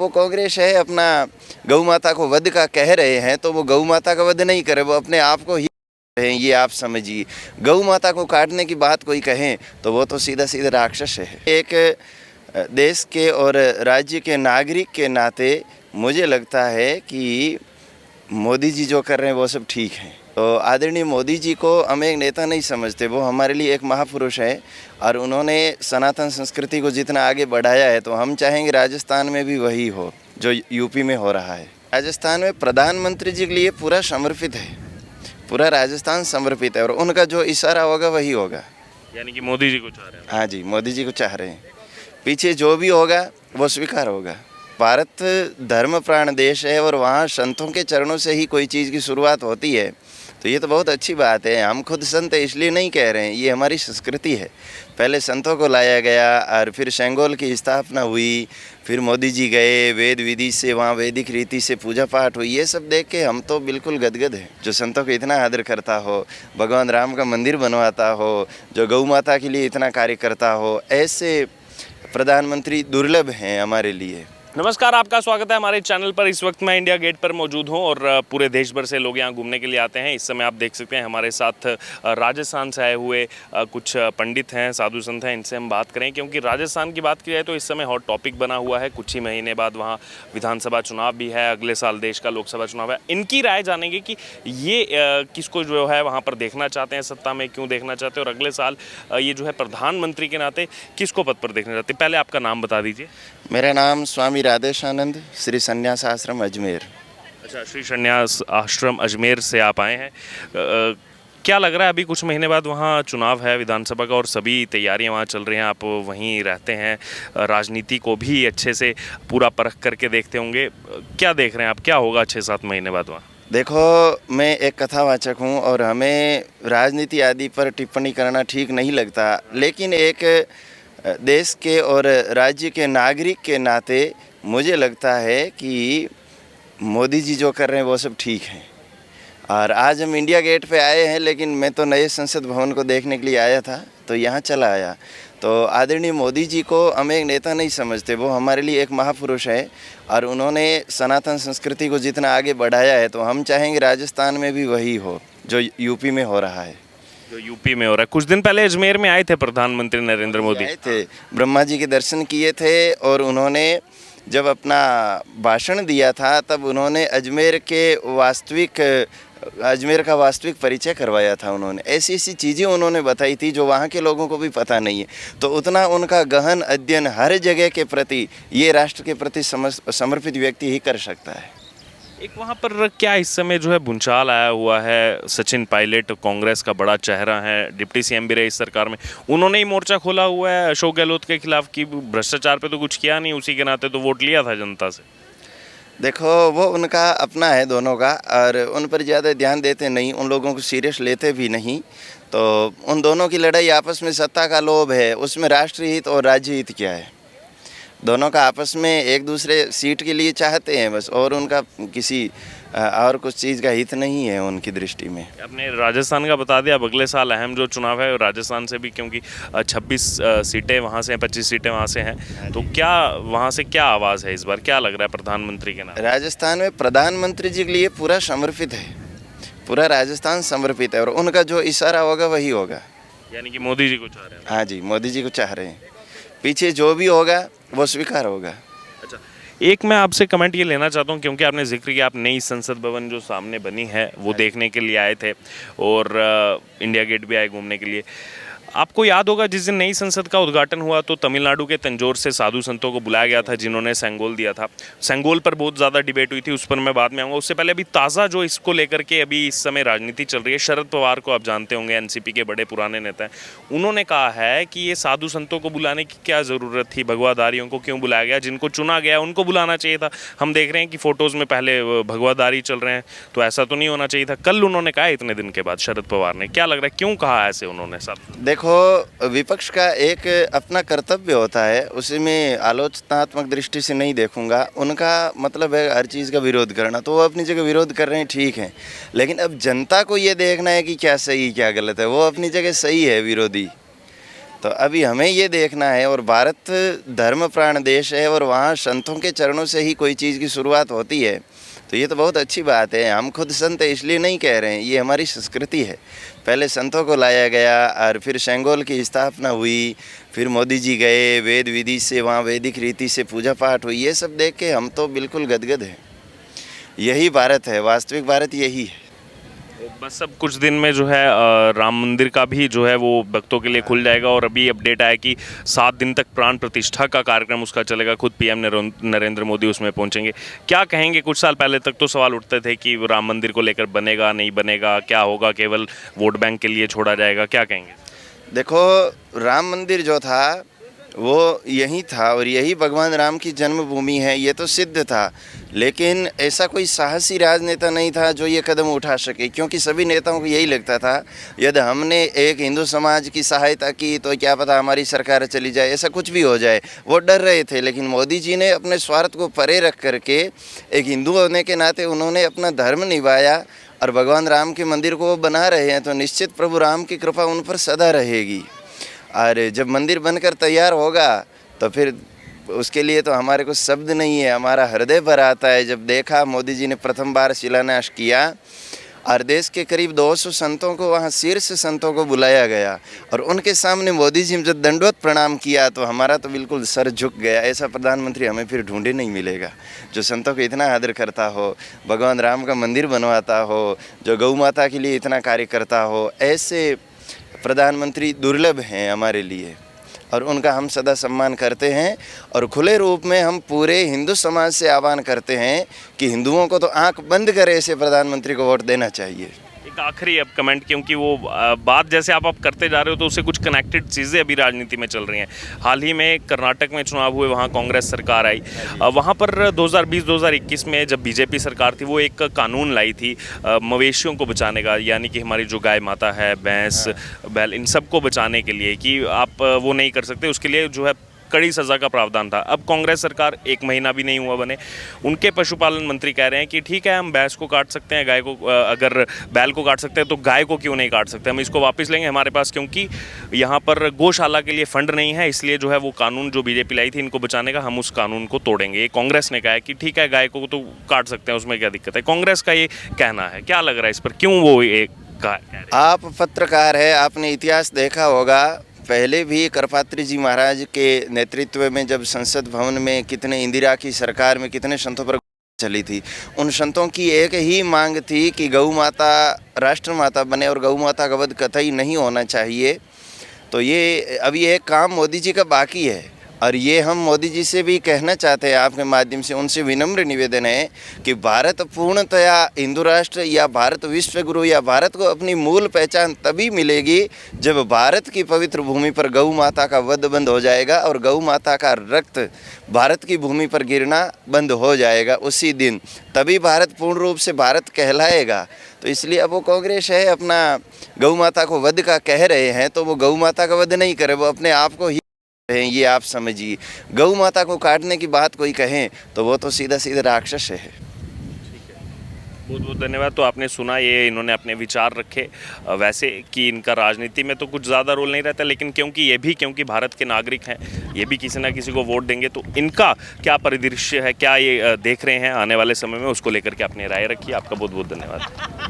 वो कांग्रेस है अपना गौ माता को वध का कह रहे हैं, तो वो गौ माता का वध नहीं करे, वो अपने आप को ही हैं, ये आप समझिए। गौ माता को काटने की बात कोई कहें तो वो तो सीधा सीधा राक्षस है। एक देश के और राज्य के नागरिक के नाते मुझे लगता है कि मोदी जी जो कर रहे हैं वो सब ठीक है। तो आदरणीय मोदी जी को हम एक नेता नहीं समझते, वो हमारे लिए एक महापुरुष है और उन्होंने सनातन संस्कृति को जितना आगे बढ़ाया है, तो हम चाहेंगे राजस्थान में भी वही हो जो यूपी में हो रहा है। राजस्थान में प्रधानमंत्री जी के लिए पूरा समर्पित है, पूरा राजस्थान समर्पित है और उनका जो इशारा होगा वही होगा। यानी कि मोदी जी को चाह रहे हैं। हाँ जी, मोदी जी को चाह रहे हैं, पीछे जो भी होगा वो स्वीकार होगा। भारत धर्म प्राण देश है और वहाँ संतों के चरणों से ही कोई चीज़ की शुरुआत होती है, तो ये तो बहुत अच्छी बात है। हम खुद संत इसलिए नहीं कह रहे हैं, ये हमारी संस्कृति है। पहले संतों को लाया गया और फिर सेंगोल की स्थापना हुई, फिर मोदी जी गए, वेद विधि से वहाँ वैदिक रीति से पूजा पाठ हुई। ये सब देख के हम तो बिल्कुल गदगद हैं। जो संतों को इतना आदर करता हो, भगवान राम का मंदिर बनवाता हो, जो गौ माता के लिए इतना कार्य करता हो, ऐसे प्रधानमंत्री दुर्लभ हैं हमारे लिए। नमस्कार, आपका स्वागत है हमारे चैनल पर। इस वक्त मैं इंडिया गेट पर मौजूद हूं और पूरे देश भर से लोग यहां घूमने के लिए आते हैं। इस समय आप देख सकते हैं हमारे साथ राजस्थान से आए हुए कुछ पंडित हैं, साधु संत हैं। इनसे हम बात करें, क्योंकि राजस्थान की बात की जाए तो इस समय हॉट टॉपिक बना हुआ है। कुछ ही महीने बाद वहाँ विधानसभा चुनाव भी है, अगले साल देश का लोकसभा चुनाव है। इनकी राय जानेंगे कि ये किसको जो है वहाँ पर देखना चाहते हैं, सत्ता में क्यों देखना चाहते हैं, और अगले साल ये जो है प्रधानमंत्री के नाते किसको पद पर देखना चाहते हैं। पहले आपका नाम बता दीजिए। मेरा नाम स्वामी राधेशानंद, श्री संन्यास आश्रम अजमेर। अच्छा, श्री संन्यास आश्रम अजमेर से आप आए हैं। क्या लग रहा है, अभी कुछ महीने बाद वहाँ चुनाव है विधानसभा का और सभी तैयारियां वहाँ चल रही हैं, आप वहीं रहते हैं, राजनीति को भी अच्छे से पूरा परख करके देखते होंगे। क्या देख रहे हैं आप, क्या होगा 6-7 महीने बाद वहाँ? देखो, मैं एक कथावाचक हूँ और हमें राजनीति आदि पर टिप्पणी करना ठीक नहीं लगता, लेकिन एक देश के और राज्य के नागरिक के नाते मुझे लगता है कि मोदी जी जो कर रहे हैं वो सब ठीक है। और आज हम इंडिया गेट पे आए हैं, लेकिन मैं तो नए संसद भवन को देखने के लिए आया था, तो यहाँ चला आया। तो आदरणीय मोदी जी को हम एक नेता नहीं समझते, वो हमारे लिए एक महापुरुष है और उन्होंने सनातन संस्कृति को जितना आगे बढ़ाया है, तो हम चाहेंगे राजस्थान में भी वही हो जो यूपी में हो रहा है। जो यूपी में हो रहा है। कुछ दिन पहले अजमेर में आए थे प्रधानमंत्री नरेंद्र मोदी। आए थे, ब्रह्मा जी के दर्शन किए थे और उन्होंने जब अपना भाषण दिया था तब उन्होंने अजमेर का वास्तविक परिचय करवाया था। उन्होंने ऐसी ऐसी चीज़ें उन्होंने बताई थी जो वहाँ के लोगों को भी पता नहीं है। तो उतना उनका गहन अध्ययन हर जगह के प्रति, ये राष्ट्र के प्रति समर्पित व्यक्ति ही कर सकता है। एक वहाँ पर क्या इस समय जो है भूचाल आया हुआ है, सचिन पायलट कांग्रेस का बड़ा चेहरा है, डिप्टी सीएम भी रहे इस सरकार में, उन्होंने ही मोर्चा खोला हुआ है अशोक गहलोत के खिलाफ कि भ्रष्टाचार पे तो कुछ किया नहीं, उसी के नाते तो वोट लिया था जनता से। देखो, वो उनका अपना है दोनों का और उन पर ज़्यादा ध्यान देते नहीं, उन लोगों को सीरियस लेते भी नहीं। तो उन दोनों की लड़ाई आपस में सत्ता का लोभ है, उसमें राष्ट्रीय हित और राज्य हित क्या है। दोनों का आपस में एक दूसरे सीट के लिए चाहते हैं बस, और उनका किसी और कुछ चीज़ का हित नहीं है उनकी दृष्टि में। आपने राजस्थान का बता दिया, अब अगले साल अहम जो चुनाव है राजस्थान से भी, क्योंकि 26 सीटें वहाँ से हैं, 25 सीटें वहाँ से हैं, तो क्या वहाँ से क्या आवाज़ है इस बार, क्या लग रहा है प्रधानमंत्री के नाम? राजस्थान में प्रधानमंत्री जी के लिए पूरा समर्पित है, पूरा राजस्थान समर्पित है और उनका जो इशारा होगा वही होगा। यानी कि मोदी जी को चाह रहे हैं। हाँ जी, मोदी जी को चाह रहे हैं, पीछे जो भी होगा वो स्वीकार होगा। अच्छा, एक मैं आपसे कमेंट ये लेना चाहता हूँ, क्योंकि आपने जिक्र किया आप नई संसद भवन जो सामने बनी है वो देखने के लिए आए थे और इंडिया गेट भी आए घूमने के लिए। आपको याद होगा जिस दिन नई संसद का उद्घाटन हुआ तो तमिलनाडु के तंजौर से साधु संतों को बुलाया गया था जिन्होंने सेंगोल दिया था। सेंगोल पर बहुत ज़्यादा डिबेट हुई थी, उस पर मैं बाद में आऊँगा। उससे पहले अभी ताज़ा जो इसको लेकर के अभी इस समय राजनीति चल रही है, शरद पवार को आप जानते होंगे, एनसीपी के बड़े पुराने नेता हैं, उन्होंने कहा है कि ये साधु संतों को बुलाने की क्या ज़रूरत थी, भगवाधारियों को क्यों बुलाया गया, जिनको चुना गया उनको बुलाना चाहिए था। हम देख रहे हैं कि फ़ोटोज़ में पहले भगवाधारी चल रहे हैं, तो ऐसा तो नहीं होना चाहिए था। कल उन्होंने कहा इतने दिन के बाद शरद पवार ने, क्या लग रहा है क्यों कहा ऐसे उन्होंने? साहब देखो, विपक्ष का एक अपना कर्तव्य होता है, उसी में आलोचनात्मक दृष्टि से नहीं देखूंगा। उनका मतलब है हर चीज़ का विरोध करना, तो वो अपनी जगह विरोध कर रहे हैं, ठीक है, लेकिन अब जनता को ये देखना है कि क्या सही क्या गलत है। वो अपनी जगह सही है विरोधी, तो अभी हमें ये देखना है, और भारत धर्म प्राण देश है और वहाँ संतों के चरणों से ही कोई चीज़ की शुरुआत होती है। तो ये तो बहुत अच्छी बात है। हम खुद संत इसलिए नहीं कह रहे हैं, ये हमारी संस्कृति है। पहले संतों को लाया गया और फिर सेंगोल की स्थापना हुई, फिर मोदी जी गए, वेद विधि से वहाँ वैदिक रीति से पूजा पाठ हुई। ये सब देख के हम तो बिल्कुल गदगद हैं। यही भारत है, वास्तविक भारत यही है। बस अब कुछ दिन में जो है राम मंदिर का भी जो है वो भक्तों के लिए खुल जाएगा, और अभी अपडेट आया कि 7 दिन तक प्राण प्रतिष्ठा का कार्यक्रम उसका चलेगा। खुद पीएम नरेंद्र मोदी उसमें पहुंचेंगे। क्या कहेंगे? कुछ साल पहले तक तो सवाल उठते थे कि राम मंदिर को लेकर बनेगा नहीं बनेगा, क्या होगा, केवल वोट बैंक के लिए छोड़ा जाएगा, क्या कहेंगे? देखो, राम मंदिर जो था वो यही था और यही भगवान राम की जन्मभूमि है, ये तो सिद्ध था। लेकिन ऐसा कोई साहसी राजनेता नहीं था जो ये कदम उठा सके, क्योंकि सभी नेताओं को यही लगता था यदि हमने एक हिंदू समाज की सहायता की तो क्या पता हमारी सरकार चली जाए, ऐसा कुछ भी हो जाए। वो डर रहे थे। लेकिन मोदी जी ने अपने स्वार्थ को परे रख करके, एक हिंदू होने के नाते उन्होंने अपना धर्म निभाया और भगवान राम के मंदिर को वो बना रहे हैं। तो निश्चित प्रभु राम की कृपा उन पर सदा रहेगी। और जब मंदिर बनकर तैयार होगा तो फिर उसके लिए तो हमारे को शब्द नहीं है, हमारा हृदय भर आता है। जब देखा मोदी जी ने प्रथम बार शिलान्यास किया और देश के करीब 200 संतों को, वहाँ शीर्ष संतों को बुलाया गया और उनके सामने मोदी जी ने जब दंडवत प्रणाम किया तो हमारा तो बिल्कुल सर झुक गया। ऐसा प्रधानमंत्री हमें फिर ढूंढे नहीं मिलेगा जो संतों को इतना आदर करता हो, भगवान राम का मंदिर बनवाता हो, जो गौ माता के लिए इतना कार्य करता हो। ऐसे प्रधानमंत्री दुर्लभ हैं हमारे लिए और उनका हम सदा सम्मान करते हैं। और खुले रूप में हम पूरे हिंदू समाज से आह्वान करते हैं कि हिंदुओं को तो आंख बंद करे ऐसे प्रधानमंत्री को वोट देना चाहिए। एक आखिरी अब कमेंट, क्योंकि वो बात जैसे आप करते जा रहे हो तो उससे कुछ कनेक्टेड चीज़ें अभी राजनीति में चल रही हैं। हाल ही में कर्नाटक में चुनाव हुए, वहाँ कांग्रेस सरकार आई। वहाँ पर 2020-2021 में जब बीजेपी सरकार थी, वो एक कानून लाई थी मवेशियों को बचाने का, यानी कि हमारी जो गाय माता है, भैंस, बैल, इन सबको बचाने के लिए कि आप वो नहीं कर सकते, उसके लिए जो है कड़ी सज़ा का प्रावधान था। अब कांग्रेस सरकार 1 महीना भी नहीं हुआ बने, उनके पशुपालन मंत्री कह रहे हैं कि ठीक है, हम भैंस को काट सकते हैं, गाय को, अगर बैल को काट सकते हैं तो गाय को क्यों नहीं काट सकते, हम इसको वापस लेंगे हमारे पास, क्योंकि यहाँ पर गौशाला के लिए फंड नहीं है, इसलिए जो है वो कानून जो बीजेपी लाई थी इनको बचाने का, हम उस कानून को तोड़ेंगे। ये कांग्रेस ने कहा है कि ठीक है, गाय को तो काट सकते हैं, उसमें क्या दिक्कत है। कांग्रेस का ये कहना है, क्या लग रहा है इस पर, क्यों वो एक कह रहे हैं? आप पत्रकार है, आपने इतिहास देखा होगा। पहले भी करपात्री जी महाराज के नेतृत्व में जब संसद भवन में कितने, इंदिरा की सरकार में कितने संतों पर चली थी। उन संतों की एक ही मांग थी कि गौ माता राष्ट्र माता बने और गौ माता का वध कतई नहीं होना चाहिए। तो ये अभी एक काम मोदी जी का बाकी है और ये हम मोदी जी से भी कहना चाहते हैं, आपके माध्यम से उनसे विनम्र निवेदन है कि भारत पूर्णतया हिंदू राष्ट्र या भारत विश्व गुरु या भारत को अपनी मूल पहचान तभी मिलेगी जब भारत की पवित्र भूमि पर गौ माता का वध बंद हो जाएगा और गौ माता का रक्त भारत की भूमि पर गिरना बंद हो जाएगा। उसी दिन तभी भारत पूर्ण रूप से भारत कहलाएगा। तो इसलिए अब वो कांग्रेस है, अपना गौ माता को वध का कह रहे हैं तो वो गौ माता का वध नहीं करे, वो अपने आप को ही, ये आप समझिए। गौ माता को काटने की बात कोई कहें तो वो तो सीधा सीधा राक्षस है। बहुत बहुत धन्यवाद। तो आपने सुना, ये इन्होंने अपने विचार रखे। वैसे कि इनका राजनीति में तो कुछ ज़्यादा रोल नहीं रहता, लेकिन क्योंकि भारत के नागरिक हैं, ये भी किसी ना किसी को वोट देंगे, तो इनका क्या परिदृश्य है, क्या ये देख रहे हैं आने वाले समय में, उसको लेकर के अपनी राय रखिए। आपका बहुत बहुत धन्यवाद।